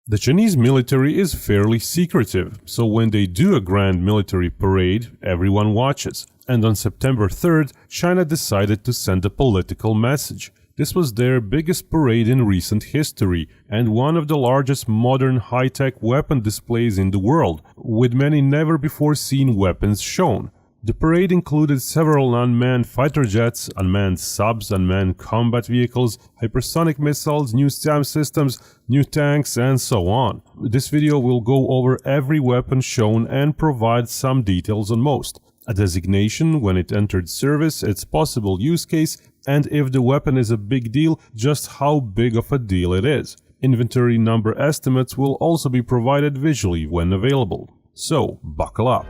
The Chinese military is fairly secretive, so when they do a grand military parade, everyone watches. And on September 3rd, China decided to send a political message. This was their biggest parade in recent history and one of the largest modern high-tech weapon displays in the world, with many never-before-seen weapons shown. The parade included several unmanned fighter jets, unmanned subs, unmanned combat vehicles, hypersonic missiles, new SAM systems, new tanks, and so on. This video will go over every weapon shown and provide some details on most. A designation, when it entered service, its possible use case, and if the weapon is a big deal, just how big of a deal it is. Inventory number estimates will also be provided visually when available. So, buckle up.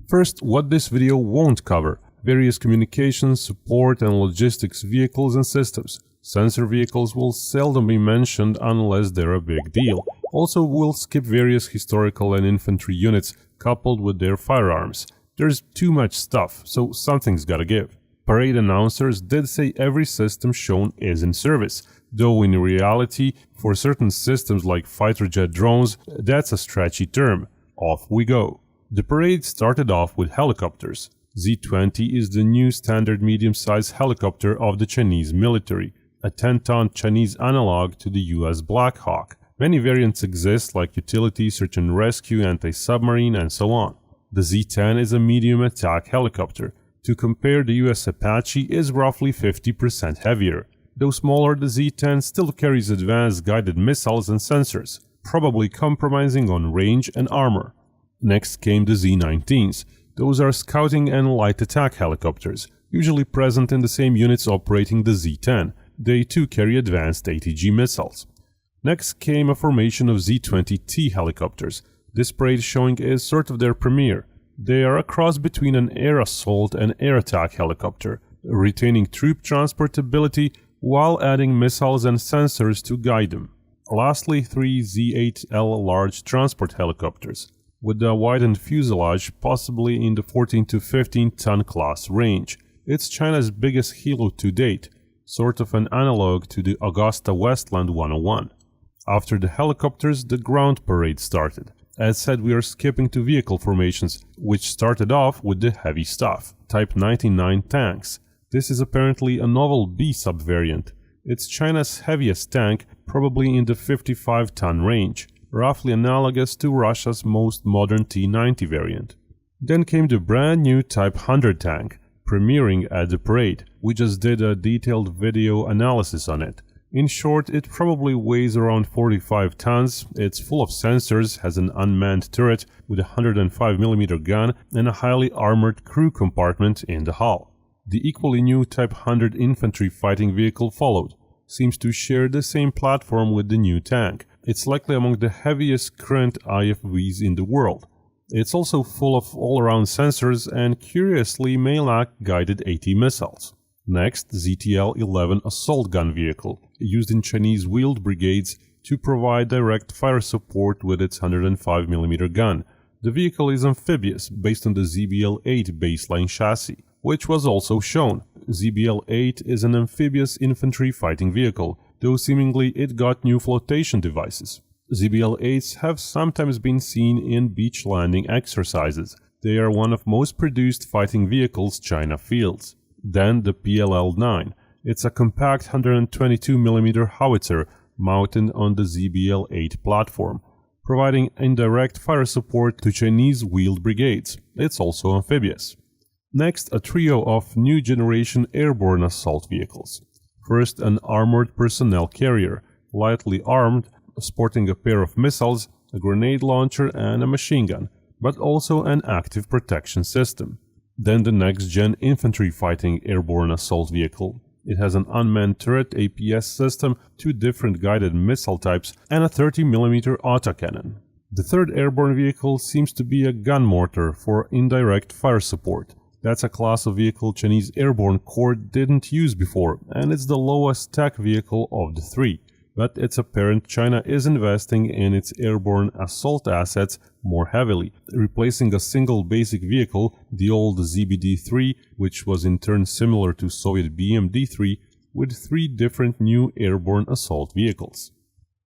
First, what this video won't cover: various communications, support and logistics vehicles and systems. Sensor vehicles will seldom be mentioned unless they're a big deal. Also, we'll skip various historical and infantry units coupled with their firearms. There's too much stuff, so something's gotta give. Parade announcers did say every system shown is in service, though in reality, for certain systems like fighter jet drones, that's a stretchy term. Off we go. The parade started off with helicopters. Z-20 is the new standard medium-sized helicopter of the Chinese military, a 10-ton Chinese analog to the US Black Hawk. Many variants exist like utility, search and rescue, anti-submarine, and so on. The Z-10 is a medium attack helicopter. To compare, the US Apache is roughly 50% heavier. Though smaller, the Z-10 still carries advanced guided missiles and sensors, probably compromising on range and armor. Next came the Z-19s. Those are scouting and light attack helicopters, usually present in the same units operating the Z-10. They too carry advanced ATG missiles. Next came a formation of Z-20T helicopters. This parade showing is sort of their premiere. They are a cross between an air assault and air attack helicopter, retaining troop transportability while adding missiles and sensors to guide them. Lastly, 3 Z-8L large transport helicopters, with a widened fuselage, possibly in the 14 to 15 ton class range. It's China's biggest helo to date, sort of an analog to the Augusta Westland 101. After the helicopters, the ground parade started. As said, we are skipping to vehicle formations, which started off with the heavy stuff, Type 99 tanks. This is apparently a novel B subvariant. It's China's heaviest tank, probably in the 55 ton range, roughly analogous to Russia's most modern T-90 variant. Then came the brand new Type 100 tank, premiering at the parade. We just did a detailed video analysis on it. In short, it probably weighs around 45 tons, it's full of sensors, has an unmanned turret with a 105mm gun and a highly armored crew compartment in the hull. The equally new Type 100 infantry fighting vehicle followed. Seems to share the same platform with the new tank. It's likely among the heaviest current IFVs in the world. It's also full of all-around sensors and curiously may lack guided AT missiles. Next, ZTL-11 assault gun vehicle, used in Chinese wheeled brigades to provide direct fire support with its 105mm gun. The vehicle is amphibious, based on the ZBL-8 baseline chassis, which was also shown. ZBL-8 is an amphibious infantry fighting vehicle, though seemingly it got new flotation devices. ZBL-8s have sometimes been seen in beach landing exercises. They are one of most produced fighting vehicles China fields. Then the PLL-9. It's a compact 122mm howitzer mounted on the ZBL-8 platform, providing indirect fire support to Chinese wheeled brigades. It's also amphibious. Next, a trio of new generation airborne assault vehicles. First, an armored personnel carrier, lightly armed, sporting a pair of missiles, a grenade launcher and a machine gun, but also an active protection system. Then the next-gen infantry fighting airborne assault vehicle. It has an unmanned turret APS system, 2 different guided missile types, and a 30mm autocannon. The third airborne vehicle seems to be a gun mortar for indirect fire support. That's a class of vehicle Chinese Airborne Corps didn't use before, and it's the lowest tech vehicle of the 3. but it's apparent China is investing in its airborne assault assets more heavily, replacing a single basic vehicle, the old ZBD-3, which was in turn similar to Soviet BMD-3, with 3 different new airborne assault vehicles.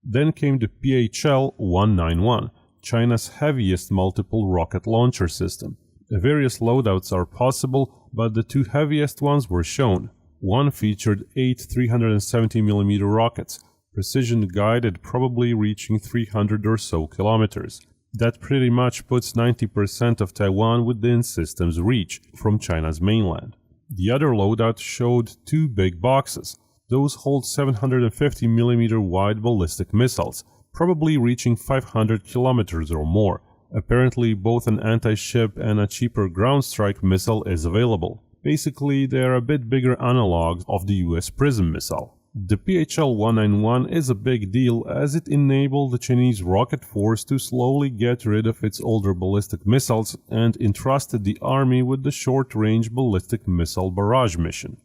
Then came the PHL-191, China's heaviest multiple rocket launcher system. Various loadouts are possible, but the 2 heaviest ones were shown. One featured 8 370mm rockets, precision-guided, probably reaching 300 or so kilometers. That pretty much puts 90% of Taiwan within system's reach from China's mainland. The other loadout showed 2 big boxes. Those hold 750mm wide ballistic missiles, probably reaching 500 kilometers or more. Apparently, both an anti-ship and a cheaper ground strike missile is available. Basically, they are a bit bigger analogs of the US PRISM missile. The PHL-191 is a big deal as it enabled the Chinese rocket force to slowly get rid of its older ballistic missiles and entrusted the army with the short-range ballistic missile barrage mission.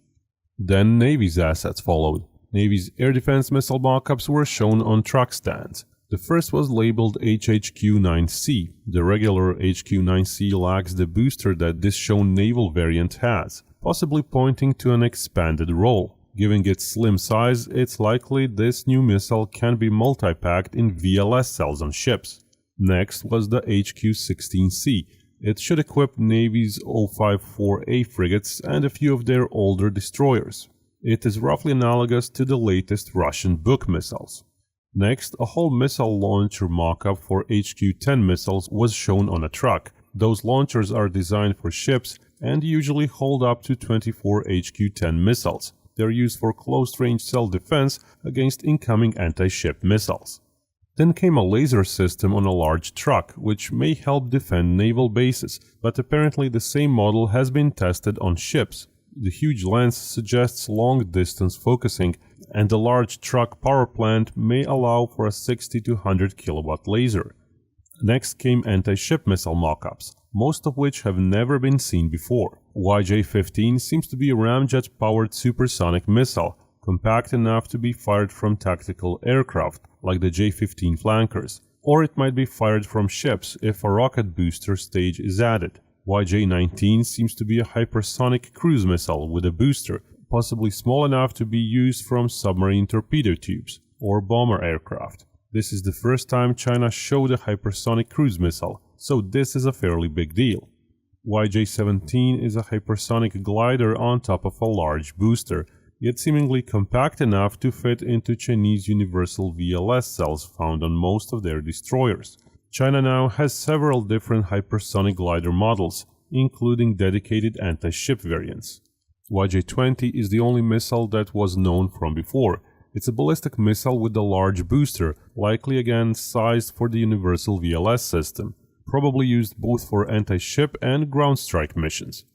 Then Navy's assets followed. Navy's air defense missile mock-ups were shown on truck stands. The first was labeled HHQ-9C. The regular HQ-9C lacks the booster that this shown naval variant has, possibly pointing to an expanded role. Given its slim size, it's likely this new missile can be multi-packed in VLS cells on ships. Next was the HQ-16C. It should equip Navy's 054A frigates and a few of their older destroyers. It is roughly analogous to the latest Russian Buk missiles. Next, a whole missile launcher mock-up for HQ-10 missiles was shown on a truck. Those launchers are designed for ships and usually hold up to 24 HQ-10 missiles. They're used for close-range self-defense against incoming anti-ship missiles. Then came a laser system on a large truck, which may help defend naval bases, but apparently the same model has been tested on ships. The huge lens suggests long-distance focusing, and the large truck power plant may allow for a 60 to 100 kilowatt laser. Next came anti-ship missile mock-ups, most of which have never been seen before. YJ-15 seems to be a ramjet-powered supersonic missile, compact enough to be fired from tactical aircraft, like the J-15 flankers, or it might be fired from ships if a rocket booster stage is added. YJ-19 seems to be a hypersonic cruise missile with a booster, possibly small enough to be used from submarine torpedo tubes or bomber aircraft. This is the first time China showed a hypersonic cruise missile, so this is a fairly big deal. YJ-17 is a hypersonic glider on top of a large booster, yet seemingly compact enough to fit into Chinese universal VLS cells found on most of their destroyers. China now has several different hypersonic glider models, including dedicated anti-ship variants. YJ-20 is the only missile that was known from before. It's a ballistic missile with a large booster, likely again sized for the universal VLS system, probably used both for anti-ship and ground strike missions.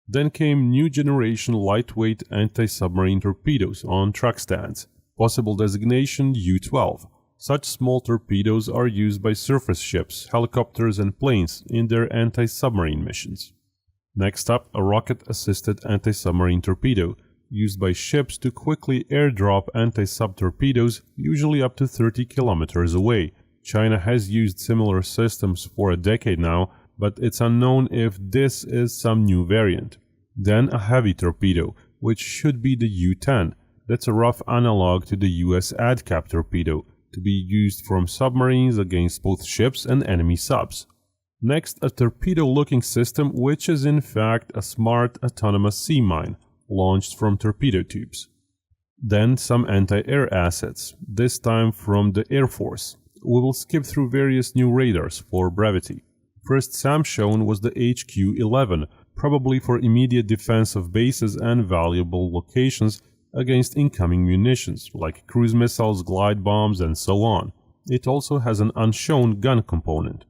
Then came new generation lightweight anti-submarine torpedoes on truck stands, possible designation U-12. Such small torpedoes are used by surface ships, helicopters and planes in their anti-submarine missions. Next up, a rocket-assisted anti-submarine torpedo, used by ships to quickly airdrop anti-sub torpedoes, usually up to 30 kilometers away. China has used similar systems for a decade now, but it's unknown if this is some new variant. Then a heavy torpedo, which should be the U-10. That's a rough analog to the US ADCAP torpedo, to be used from submarines against both ships and enemy subs. Next, a torpedo-looking system which is in fact a smart autonomous sea mine, launched from torpedo tubes. Then some anti-air assets, this time from the Air Force. We will skip through various new radars for brevity. First SAM shown was the HQ-11, probably for immediate defense of bases and valuable locations against incoming munitions, like cruise missiles, glide bombs, and so on. It also has an unshown gun component.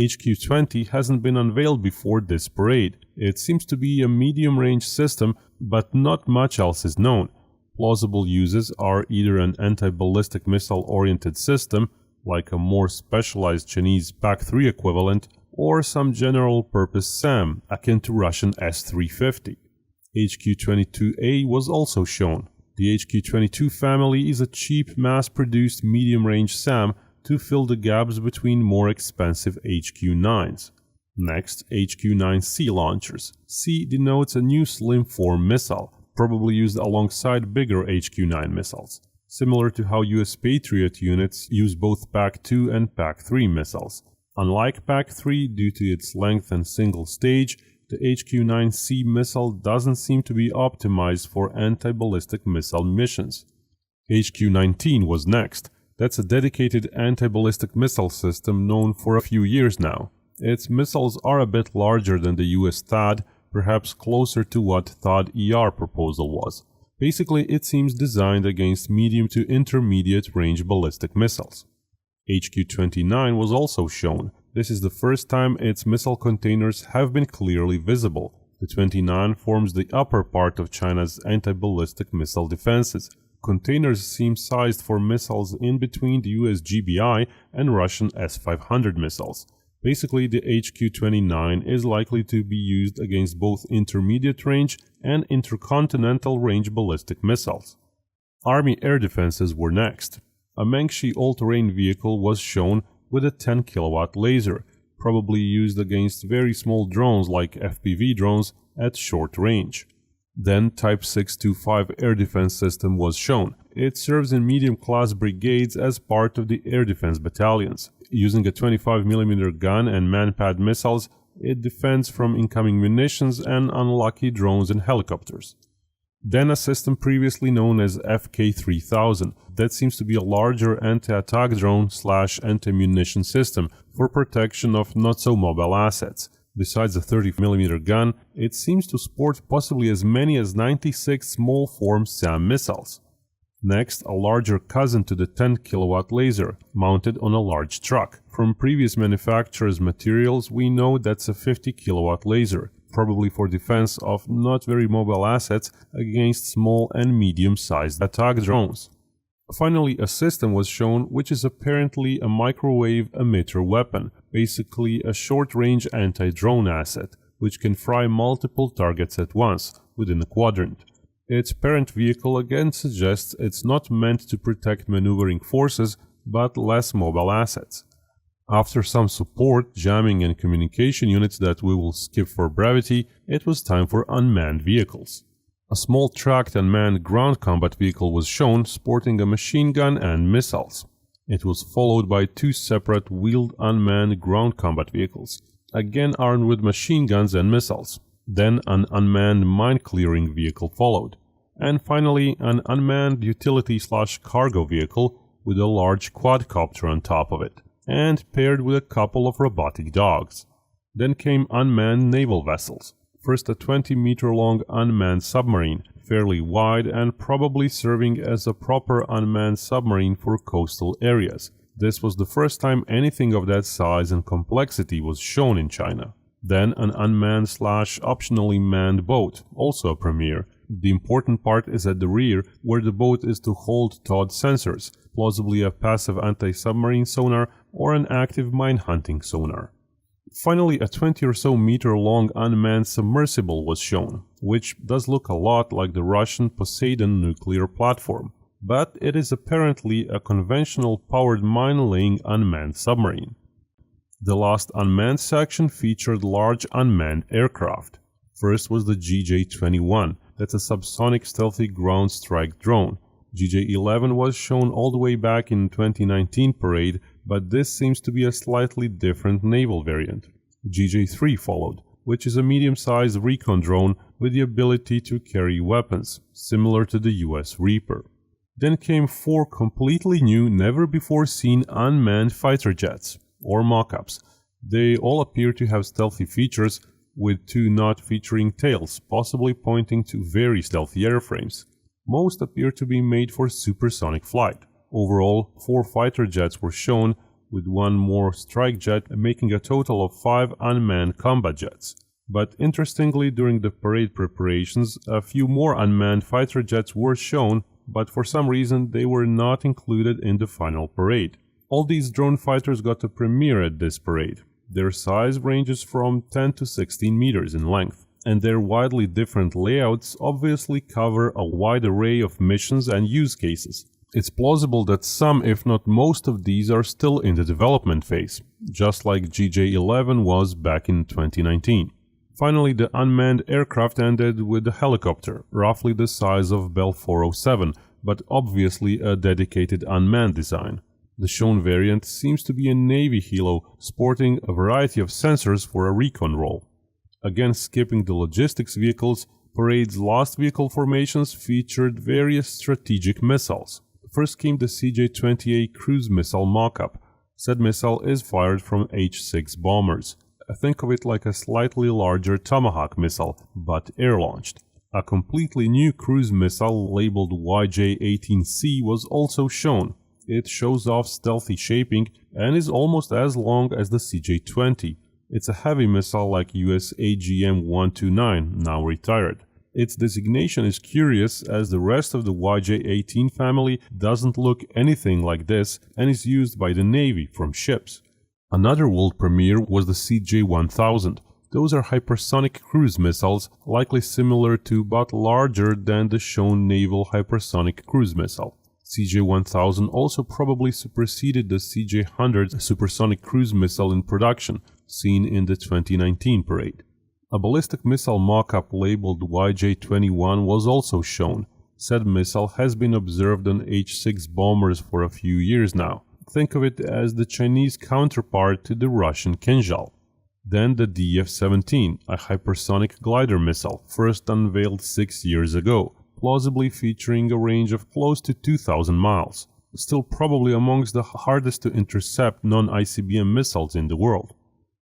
HQ-20 hasn't been unveiled before this parade. It seems to be a medium-range system, but not much else is known. Plausible uses are either an anti-ballistic missile-oriented system, like a more specialized Chinese PAC-3 equivalent, or some general-purpose SAM, akin to Russian S-350. HQ-22A was also shown. The HQ-22 family is a cheap, mass-produced medium-range SAM to fill the gaps between more expensive HQ-9s. Next, HQ-9C launchers. C denotes a new slim-form missile, probably used alongside bigger HQ-9 missiles, similar to how US Patriot units use both PAC-2 and PAC-3 missiles. Unlike PAC-3, due to its length and single stage, the HQ-9C missile doesn't seem to be optimized for anti-ballistic missile missions. HQ-19 was next. That's a dedicated anti-ballistic missile system known for a few years now. Its missiles are a bit larger than the US THAAD, perhaps closer to what THAAD-ER proposal was. Basically, it seems designed against medium to intermediate range ballistic missiles. HQ-29 was also shown. This is the first time its missile containers have been clearly visible. The 29 forms the upper part of China's anti-ballistic missile defenses. Containers seem sized for missiles in between the US GBI and Russian S-500 missiles. Basically, the HQ-29 is likely to be used against both intermediate range and intercontinental range ballistic missiles. Army air defenses were next. A Mengshi all-terrain vehicle was shown with a 10 kilowatt laser, probably used against very small drones like FPV drones at short range. Then Type 625 air defense system was shown. It serves in medium-class brigades as part of the air defense battalions. Using a 25mm gun and man-pad missiles, it defends from incoming munitions and unlucky drones and helicopters. Then a system previously known as FK-3000 that seems to be a larger anti-attack drone / anti-munition system for protection of not-so-mobile assets. Besides the 30mm gun, it seems to sport possibly as many as 96 small-form SAM missiles. Next, a larger cousin to the 10 kilowatt laser, mounted on a large truck. From previous manufacturers' materials, we know that's a 50 kilowatt laser, probably for defense of not very mobile assets against small and medium-sized attack drones. Finally, a system was shown which is apparently a microwave emitter weapon, basically a short-range anti-drone asset, which can fry multiple targets at once, within a quadrant. Its parent vehicle again suggests it's not meant to protect maneuvering forces, but less mobile assets. After some support, jamming and communication units that we will skip for brevity, it was time for unmanned vehicles. A small tracked unmanned ground combat vehicle was shown sporting a machine gun and missiles. It was followed by two separate wheeled unmanned ground combat vehicles, again armed with machine guns and missiles. Then an unmanned mine-clearing vehicle followed. And finally, an unmanned utility/cargo vehicle with a large quadcopter on top of it, and paired with a couple of robotic dogs. Then came unmanned naval vessels. First a 20-meter-long unmanned submarine, fairly wide and probably serving as a proper unmanned submarine for coastal areas. This was the first time anything of that size and complexity was shown in China. Then an unmanned/optionally manned boat, also a premiere. The important part is at the rear, where the boat is to hold towed sensors, plausibly a passive anti-submarine sonar or an active mine-hunting sonar. Finally, a 20 or so meter long unmanned submersible was shown, which does look a lot like the Russian Poseidon nuclear platform, but it is apparently a conventional powered mine-laying unmanned submarine. The last unmanned section featured large unmanned aircraft. First was the GJ-21, that's a subsonic stealthy ground strike drone. GJ-11 was shown all the way back in 2019 parade, but this seems to be a slightly different naval variant. GJ-3 followed, which is a medium-sized recon drone with the ability to carry weapons, similar to the US Reaper. Then came 4 completely new, never-before-seen unmanned fighter jets, or mock-ups. They all appear to have stealthy features, with 2 not featuring tails, possibly pointing to very stealthy airframes. Most appear to be made for supersonic flight. Overall, 4 fighter jets were shown, with 1 more strike jet, making a total of 5 unmanned combat jets. But interestingly, during the parade preparations, a few more unmanned fighter jets were shown, but for some reason they were not included in the final parade. All these drone fighters got a premiere at this parade. Their size ranges from 10 to 16 meters in length. and their widely different layouts obviously cover a wide array of missions and use cases. It's plausible that some, if not most of these, are still in the development phase, just like GJ-11 was back in 2019. Finally, the unmanned aircraft ended with a helicopter, roughly the size of Bell 407, but obviously a dedicated unmanned design. The shown variant seems to be a Navy helo, sporting a variety of sensors for a recon role. Again, skipping the logistics vehicles, Parade's last vehicle formations featured various strategic missiles. First came the CJ-20A cruise missile mock-up. Said missile is fired from H-6 bombers. Think of it like a slightly larger Tomahawk missile, but air-launched. A completely new cruise missile labeled YJ-18C was also shown. It shows off stealthy shaping and is almost as long as the CJ-20. It's a heavy missile like US AGM-129, now retired. Its designation is curious as the rest of the YJ-18 family doesn't look anything like this and is used by the Navy from ships. Another world premiere was the CJ-1000. Those are hypersonic cruise missiles, likely similar to but larger than the shown naval hypersonic cruise missile. CJ-1000 also probably superseded the CJ-100 supersonic cruise missile in production, seen in the 2019 parade. A ballistic missile mock-up labeled YJ-21 was also shown. Said missile has been observed on H-6 bombers for a few years now. Think of it as the Chinese counterpart to the Russian Kinzhal. Then the DF-17, a hypersonic glider missile, first unveiled 6 years ago, plausibly featuring a range of close to 2,000 miles. Still probably amongst the hardest to intercept non-ICBM missiles in the world.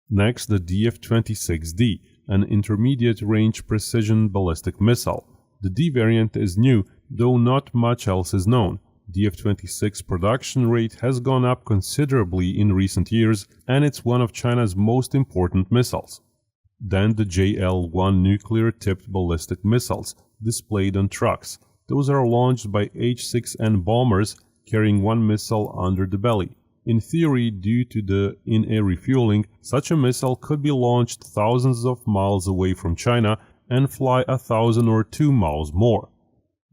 Next, the DF-26D, an intermediate-range precision ballistic missile. The D variant is new, though not much else is known. DF-26 production rate has gone up considerably in recent years, and it's one of China's most important missiles. Then the JL-1 nuclear-tipped ballistic missiles, displayed on trucks. Those are launched by H-6N bombers, carrying one missile under the belly. In theory, due to the in-air refueling, such a missile could be launched thousands of miles away from China and fly 1,000 or 2 miles more.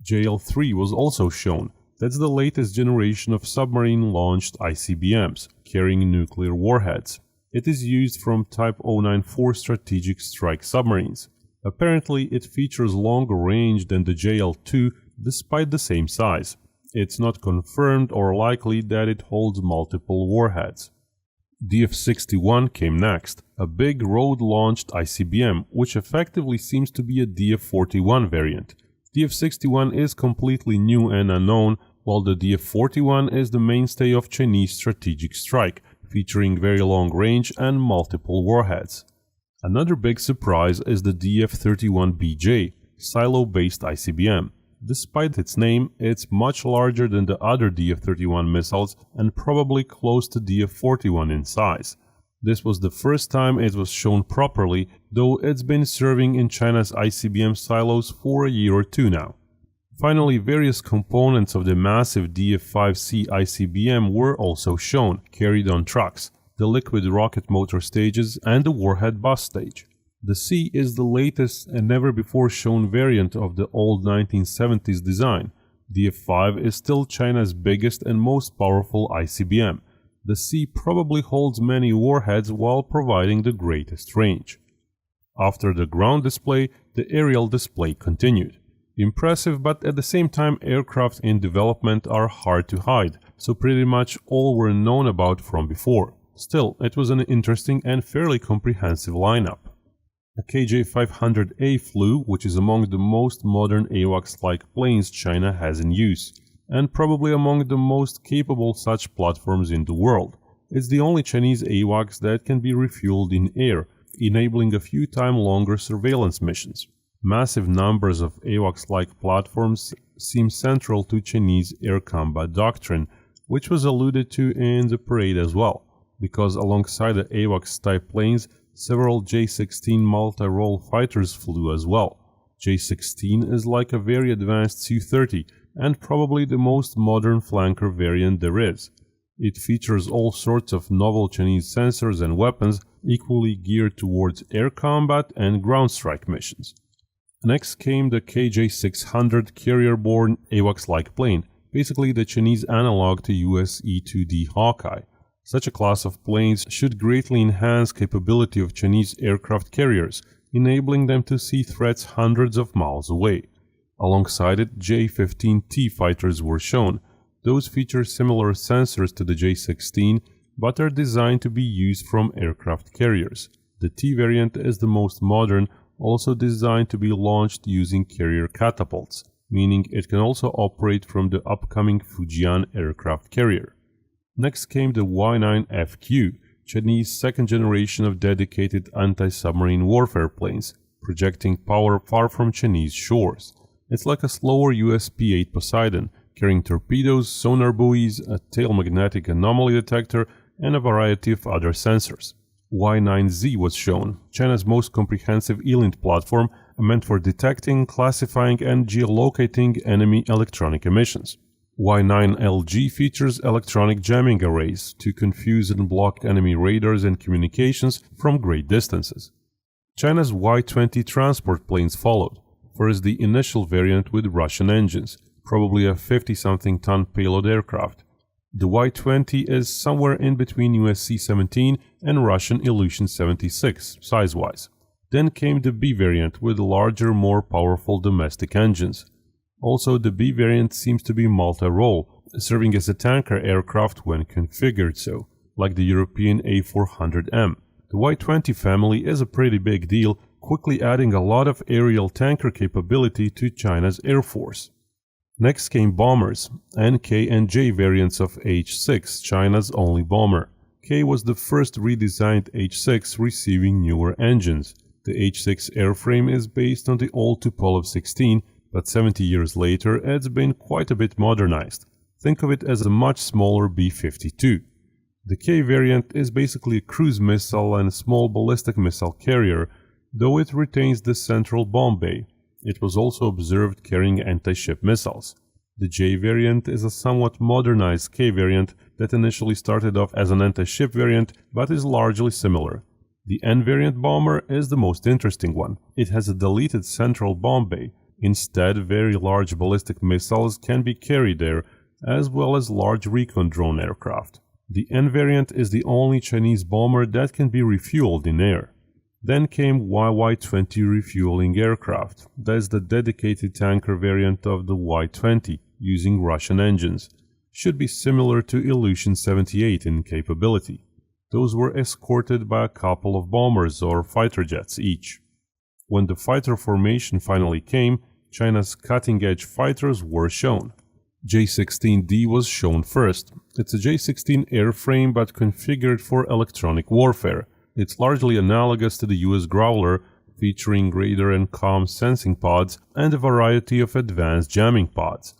JL-3 was also shown. That's the latest generation of submarine-launched ICBMs, carrying nuclear warheads. It is used from Type 094 strategic strike submarines. Apparently, it features longer range than the JL-2 despite the same size. It's not confirmed or likely that it holds multiple warheads. DF-61 came next, a big road-launched ICBM, which effectively seems to be a DF-41 variant. DF-61 is completely new and unknown, while the DF-41 is the mainstay of Chinese strategic strike, featuring very long range and multiple warheads. Another big surprise is the DF-31BJ, silo-based ICBM. Despite its name, it's much larger than the other DF-31 missiles and probably close to DF-41 in size. This was the first time it was shown properly, though it's been serving in China's ICBM silos for a year or two now. Finally, various components of the massive DF-5C ICBM were also shown, carried on trucks, the liquid rocket motor stages and the warhead bus stage. The C is the latest and never before shown variant of the old 1970s design. DF-5 is still China's biggest and most powerful ICBM. The C probably holds many warheads while providing the greatest range. After the ground display, the aerial display continued. Impressive, but at the same time aircraft in development are hard to hide, so pretty much all were known about from before. Still, it was an interesting and fairly comprehensive lineup. A KJ-500A flew, which is among the most modern AWACS-like planes China has in use, and probably among the most capable such platforms in the world. It's the only Chinese AWACS that can be refueled in air, enabling a few times longer surveillance missions. Massive numbers of AWACS-like platforms seem central to Chinese air combat doctrine, which was alluded to in the parade as well, because alongside the AWACS-type planes, several J-16 multi-role fighters flew as well. J-16 is like a very advanced Su-30 and probably the most modern flanker variant there is. It features all sorts of novel Chinese sensors and weapons, equally geared towards air combat and ground strike missions. Next came the KJ-600 carrier-borne AWACS-like plane, basically the Chinese analog to US E-2D Hawkeye. Such a class of planes should greatly enhance capability of Chinese aircraft carriers, enabling them to see threats hundreds of miles away. Alongside it, J-15T fighters were shown. Those feature similar sensors to the J-16, but are designed to be used from aircraft carriers. The T variant is the most modern, also designed to be launched using carrier catapults, meaning it can also operate from the upcoming Fujian aircraft carrier. Next came the Y-9FQ, Chinese second generation of dedicated anti-submarine warfare planes, projecting power far from Chinese shores. It's like a slower US P-8 Poseidon, carrying torpedoes, sonar buoys, a tail magnetic anomaly detector, and a variety of other sensors. Y-9Z was shown, China's most comprehensive ELINT platform meant for detecting, classifying, and geolocating enemy electronic emissions. Y-9LG features electronic jamming arrays to confuse and block enemy radars and communications from great distances. China's Y-20 transport planes followed. First, the initial variant with Russian engines, probably a 50-something ton payload aircraft. The Y-20 is somewhere in between US C-17 and Russian Ilyushin-76, size-wise. Then came the B variant with larger, more powerful domestic engines. Also, the B variant seems to be multi-role, serving as a tanker aircraft when configured so, like the European A400M. The Y-20 family is a pretty big deal, quickly adding a lot of aerial tanker capability to China's Air Force. Next came bombers, NK and J variants of H-6, China's only bomber. K was the first redesigned H-6 receiving newer engines. The H-6 airframe is based on the old Tupolev 16, but 70 years later it's been quite a bit modernized. Think of it as a much smaller B-52. The K variant is basically a cruise missile and a small ballistic missile carrier, though it retains the central bomb bay. It was also observed carrying anti-ship missiles. The J variant is a somewhat modernized K variant that initially started off as an anti-ship variant but is largely similar. The N variant bomber is the most interesting one. It has a deleted central bomb bay. Instead, very large ballistic missiles can be carried there, as well as large recon drone aircraft. The N variant is the only Chinese bomber that can be refueled in air. Then came YY-20 refueling aircraft. That is the dedicated tanker variant of the Y-20, using Russian engines. Should be similar to Ilyushin-78 in capability. Those were escorted by a couple of bombers or fighter jets each. When the fighter formation finally came, China's cutting-edge fighters were shown. J-16D was shown first. It's a J-16 airframe but configured for electronic warfare. It's largely analogous to the US Growler, featuring radar and comm sensing pods and a variety of advanced jamming pods.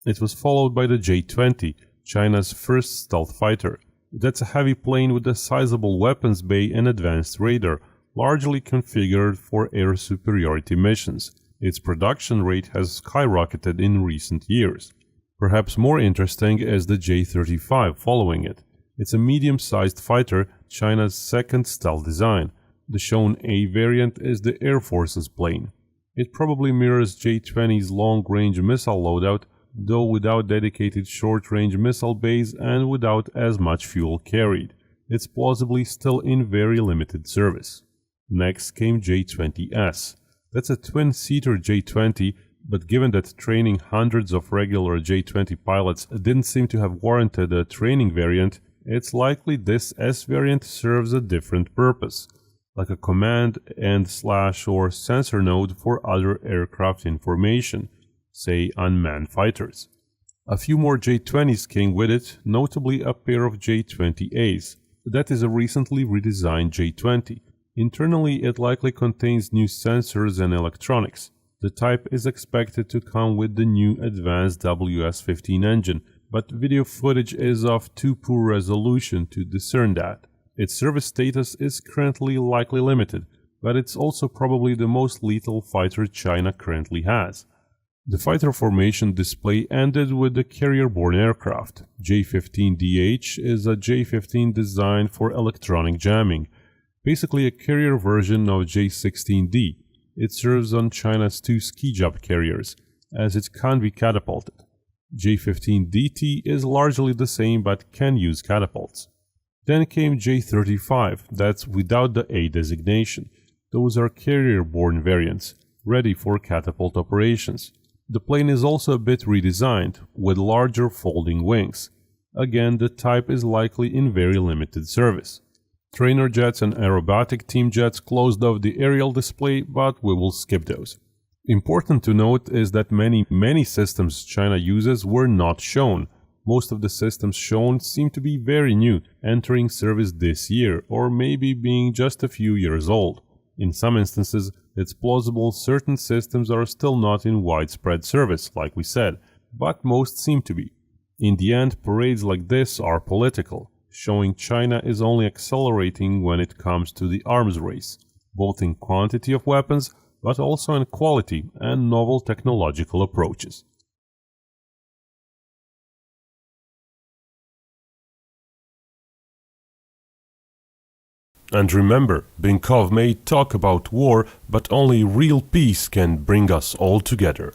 It was followed by the J-20, China's first stealth fighter. That's a heavy plane with a sizable weapons bay and advanced radar, largely configured for air superiority missions. Its production rate has skyrocketed in recent years. Perhaps more interesting is the J-35 following it. It's a medium-sized fighter, China's second stealth design. The shown A variant is the Air Force's plane. It probably mirrors J-20's long-range missile loadout, though without dedicated short-range missile bays and without as much fuel carried. It's plausibly still in very limited service. Next came J-20S. That's a twin-seater J-20, but given that training hundreds of regular J-20 pilots didn't seem to have warranted a training variant, it's likely this S variant serves a different purpose, like a command and / or sensor node for other aircraft information, say unmanned fighters. A few more J-20s came with it, notably a pair of J-20As. That is a recently redesigned J-20. Internally, it likely contains new sensors and electronics. The type is expected to come with the new advanced WS-15 engine, but video footage is of too poor resolution to discern that. Its service status is currently likely limited, but it's also probably the most lethal fighter China currently has. The fighter formation display ended with the carrier-borne aircraft. J-15DH is a J-15 designed for electronic jamming. basically a carrier version of J-16D. It serves on China's two ski jump carriers, as it can't be catapulted. J-15DT is largely the same but can use catapults. Then came J-35, that's without the A designation. Those are carrier-borne variants, ready for catapult operations. The plane is also a bit redesigned, with larger folding wings. Again, the type is likely in very limited service. Trainer jets and aerobatic team jets closed off the aerial display, but we will skip those. Important to note is that many systems China uses were not shown. Most of the systems shown seem to be very new, entering service this year, or maybe being just a few years old. In some instances, it's plausible certain systems are still not in widespread service, like we said, but most seem to be. In the end, parades like this are political, showing China is only accelerating when it comes to the arms race, both in quantity of weapons, but also in quality and novel technological approaches. And remember, Binkov may talk about war, but only real peace can bring us all together.